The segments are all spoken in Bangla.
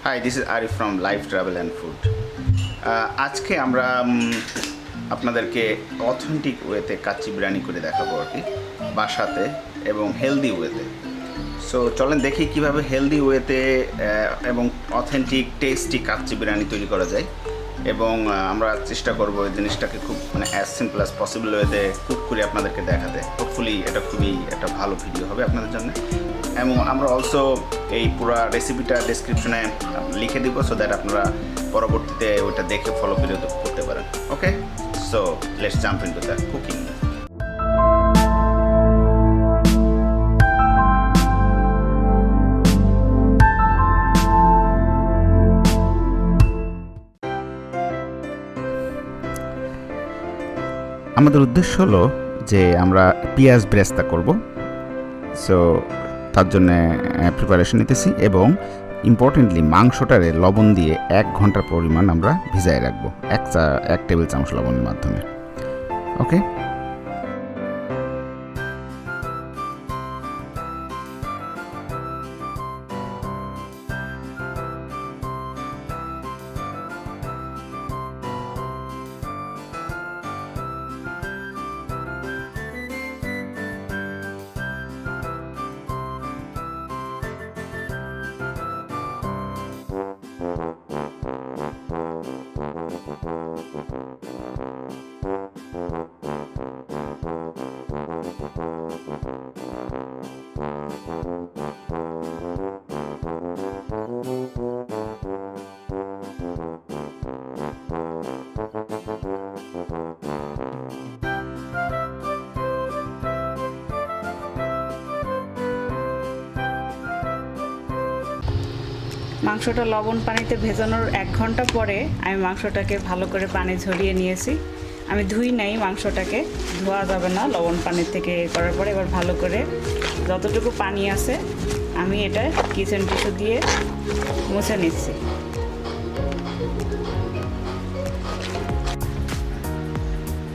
Hi, this is Arif from Life Travel and Food. আজকে আমরা আপনাদেরকে অথেন্টিক ওয়েতে কাচ্চি বিরিয়ানি করে দেখাবো আর কি বাসাতে এবং হেলদি ওয়েতে। সো চলেন দেখি কিভাবে হেলদি ওয়েতে এবং অথেন্টিক টেস্টি কাচ্চি বিরিয়ানি তৈরি করা যায় এবং আমরা চেষ্টা করব এই জিনিসটাকে খুব অ্যাজ সিম্পল অ্যাজ পসিবল ওয়েতে কুক করে আপনাদেরকে দেখাতে। হোপফুলি এটা খুবই একটা ভালো ভিডিও হবে আপনাদের জন্য এবং আমরা অলসো এই পুরো রেসিপিটা ডেসক্রিপশনে লিখে দিব সো দ্যাট আপনারা পরবর্তীতে ওটা দেখে ফলো করে করতে পারেন। Okay, so let's jump into the cooking. আমাদের উদ্দেশ্য হলো যে আমরা পেঁয়াজ ব্রেস্তা করব। সো তার জন্য প্রিপারেশন নিতেছি এবং ইম্পর্টেন্টলি মাংসটারে লবণ দিয়ে 1 ঘন্টার পরিমাণ আমরা ভিজায় রাখবো 1 টেবিল চামচ লবণের মাধ্যমে। ওকে, মাংসটা লবণ পানিতে ভেজানোর 1 ঘন্টা পরে আমি মাংসটাকে ভালো করে পানি ঝরিয়ে নিয়েছি। আমি ধুই নাই, মাংসটাকে ধোয়া যাবে না লবণ পানির থেকে করার পরে। এবার ভালো করে যতটুকু পানি আছে আমি এটা কিচেন টিস্যু দিয়ে মুছে নিচ্ছি।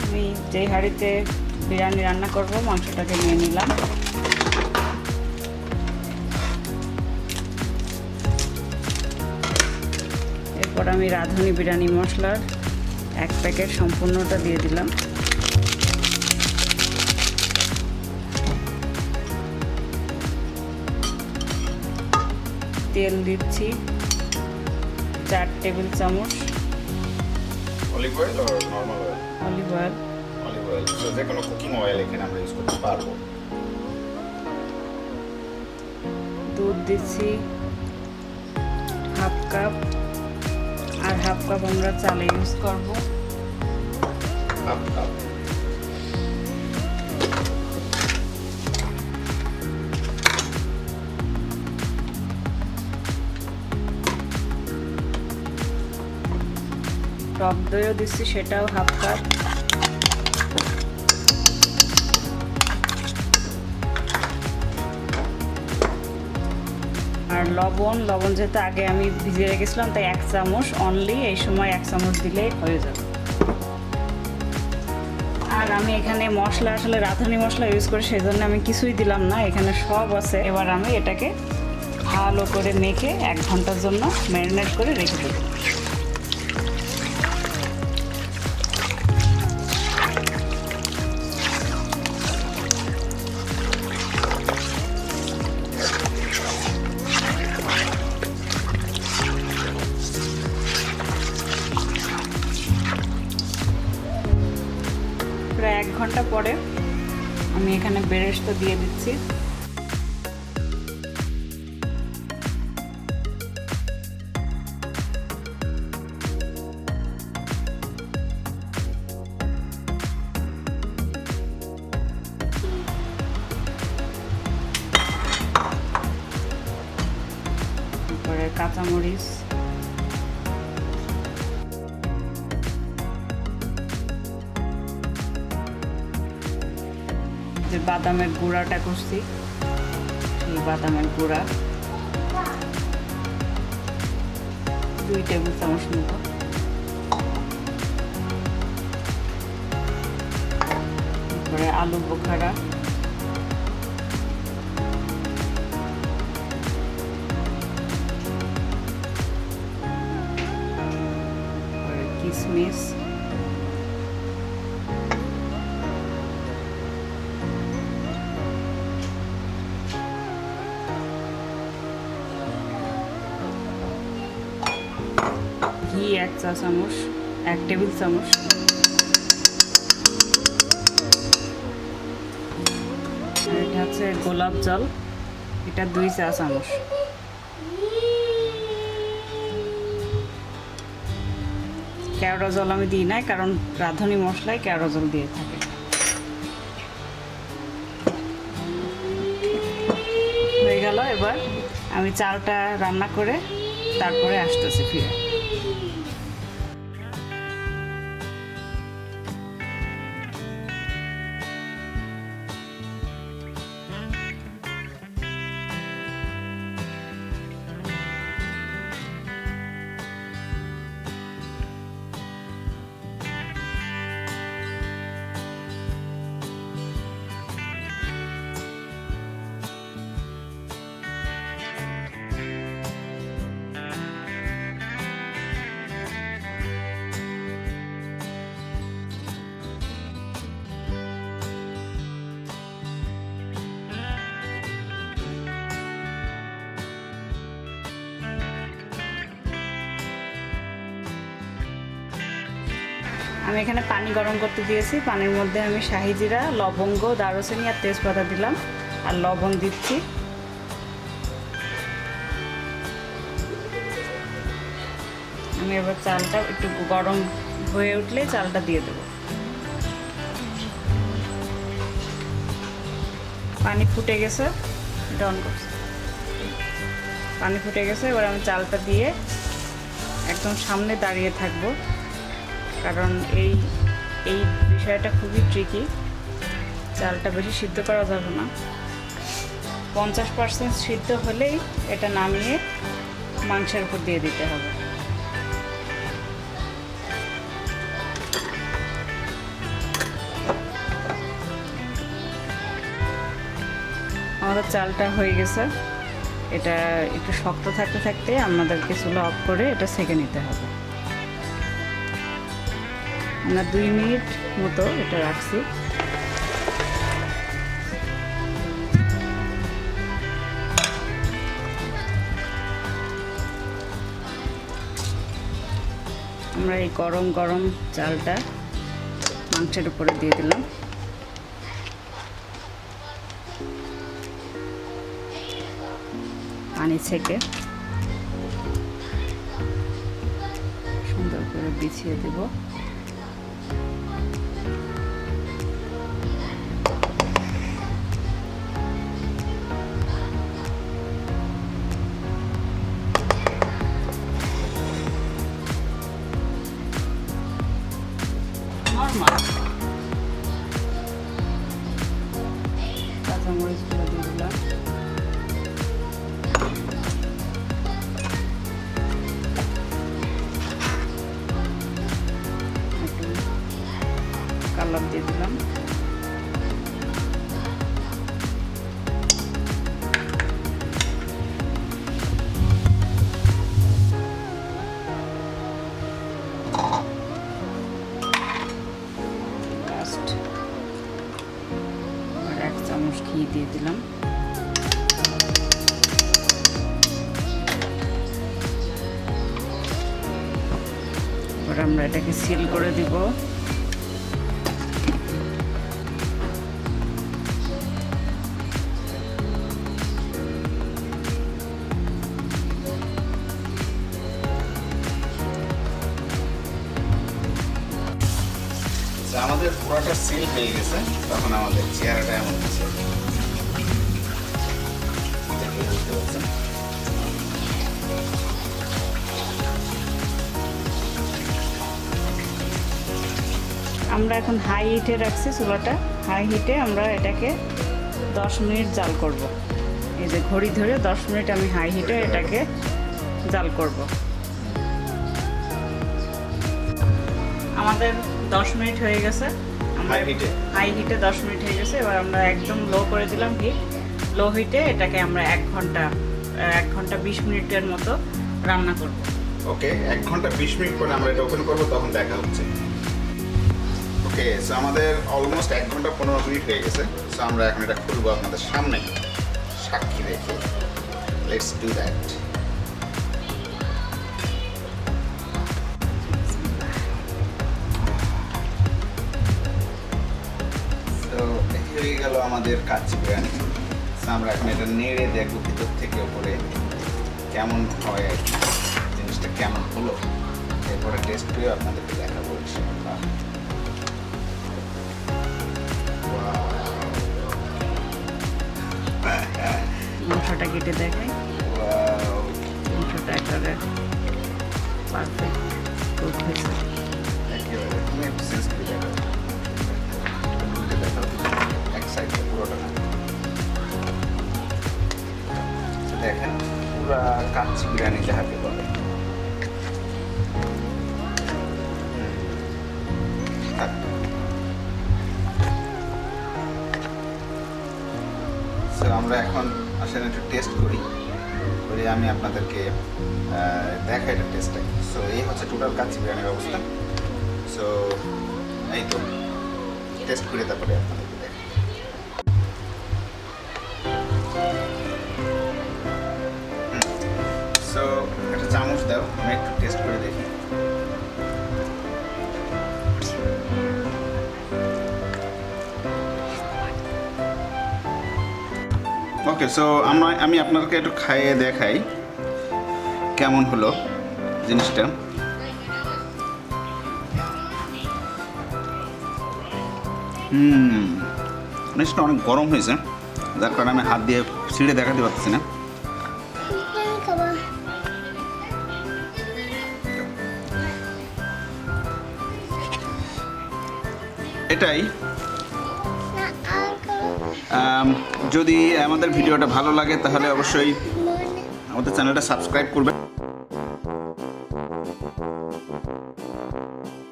আমি যেই হাঁড়িতে বিরিয়ানি রান্না করব মাংসটাকে নিয়ে নিলাম। এরপর আমি রাঁধুনি বিরিয়ানি মশলার 1 প্যাকেট সম্পূর্ণটা দিয়ে দিলাম। তেল দিচ্ছি 4 টেবিল চামচ। Olive oil or normal oil? Olive oil. Olive oil, so যে কোনো কুকিং অয়েল এখানে আমরা ইউজ করতে পারবো। দুধ দিচ্ছি 1/2 কাপ, আর 1/2 কাপ আমরা চালে ইউজ করব। 1/2 কাপ। টক দইও দিচ্ছি, সেটাও 1/2 কাপ। আর লবণ যেহেতু আগে আমি ভিজিয়ে রেখেছিলাম তাই 1 চামচ অনলি, এই সময় 1 চামচ দিলেই হয়ে যাবে। আর আমি এখানে মশলা আসলে রাঁধুনি মশলা ইউজ করি, সেই জন্য আমি কিছুই দিলাম না, এখানে সব আছে। এবার আমি এটাকে ভালো করে মেখে 1 ঘন্টার জন্য ম্যারিনেট করে রেখে দেবো। প্রায় 1 ঘন্টা পরে আমি এখানে বেরেস্তা দিয়ে দিচ্ছি। তারপরে কাঁচামরিচ, যে বাদামের গুঁড়াটা করছি সেই বাদামের গুঁড়া 2 টেবিল চামচ মতো। তারপরে আলুবোখারা, কিসমিস, ঘি 1 চা চামচ, 1 টেবিল চামচ, এটা হচ্ছে গোলাপ জল, এটা 2 চা চামচ। কেওড়া জল আমি দিই না, কারণ রাঁধুনি মশলায় কেওড়া জল দিয়ে থাকে। হয়ে গেল। এবার আমি চালটা রান্না করে তারপরে আসতেছি ফিরে। আমি এখানে পানি গরম করতে দিয়েছি। পানির মধ্যে আমি শাহি জিরা, লবঙ্গ, দারুচিনি আর তেজপাতা দিলাম, আর লবণ দিচ্ছি। আমি এবার চালটা একটু গরম হয়ে উঠলে চালটা দিয়ে দেব। পানি ফুটে গেছে, এটা অন করছি। পানি ফুটে গেছে, এবার আমি চালটা দিয়ে একদম সামনে দাঁড়িয়ে থাকবো, কারণ এই বিষয়টা খুবই ট্রিকি। চালটা বেশি সিদ্ধ করা যাবে না, 50% সিদ্ধ হলেই এটা নামিয়ে মাংসের উপর দিয়ে দিতে হবে। আমাদের চালটা হয়ে গেছে। এটা একটু শক্ত থাকতে থাকতে আমাদেরকে চুলা অফ করে এটা সেঁকে নিতে হবে। আমরা 2 মিনিট মতো এটা রাখছি। আমরা এই গরম গরম চালটা মাংসের উপরে দিয়ে দিলাম। পানি ছেঁকে সুন্দর করে বিছিয়ে দেব। কাঁচামরিচগুলো দিয়ে দিলাম। কালার দিয়ে দিলাম। আর 1 চামচ ঘি দিয়ে দিলাম। এবার আমরা এটাকে সিল করে দিব। আমাদের পুরোটা সিল হয়ে গেছে, তখন আমাদের চেহারাটা এমন হচ্ছে। আমরা এখন হাই হিটে রাখছি চুলাটা। হাই হিটে আমরা এটাকে 10 মিনিট জাল করব। এই যে ঘড়ি ধরে 10 মিনিট আমি হাই হিটে এটাকে জাল করব। আমাদের 10 মিনিট হয়ে গেছে। হাই হিটে 10 মিনিট হয়ে গেছে। এবার আমরা একদম লো করে দিলাম হিট। লো হিটে এটাকে আমরা 1 ঘন্টা 20 মিনিটের মতো রান্না করব। ওকে 1 ঘন্টা 20 মিনিট পরে আমরা এটা ওপেন করবো, তখন দেখা হচ্ছে। ওকে, সো আমাদের অলমোস্ট 1 ঘন্টা 15 মিনিট হয়ে গেছে। সো আমরা এখন এটা খুলবো আপনাদের সামনে সাক্ষী রেখে। Let's do that. তো হয়ে গেল আমাদের কাচ্চি বিরিয়ানি। সো আমরা এখন এটা নেড়ে দেখবো ভিতর থেকে উপরে কেমন হয় আর কি, জিনিসটা কেমন হলো, এরপরে টেস্ট করে আপনাদেরকে দেখাবো ইনশাআল্লাহ। মাংসটা কেটে দেখাই। Wow! মাংসটা একেবারে পারফেক্ট কুক হয়েছে। একেবারে তুমি একটু সেন্স করে দেখো, উল্টে দেখো, এক সাইডে পুরোটা না। দেখেন পুরা কাচ্চি বিরিয়ানি যাহাকে বলে। সো আমরা এখন আসলে একটু টেস্ট করি, আমি আপনাদেরকে দেখাই এটা টেস্টটা। সো এই হচ্ছে টোটাল কাচ্চি বিরিয়ানির অবস্থা। সো এই তো টেস্ট করে তারপরে আপনাদেরকে দেখাই। সো একটা চামচ দাও, আমি একটু টেস্ট করে দেখি। ওকে, সো আমি আপনাদেরকে একটু খাইয়ে দেখাই কেমন হলো জিনিসটা। জিনিসটা অনেক গরম হয়েছে, যার কারণে আমি হাত দিয়ে ছিঁড়ে দেখাতে পারছি না। এটাই। যদি আমাদের ভিডিওটা ভালো লাগে তাহলে অবশ্যই আমাদের চ্যানেলটা সাবস্ক্রাইব করবেন।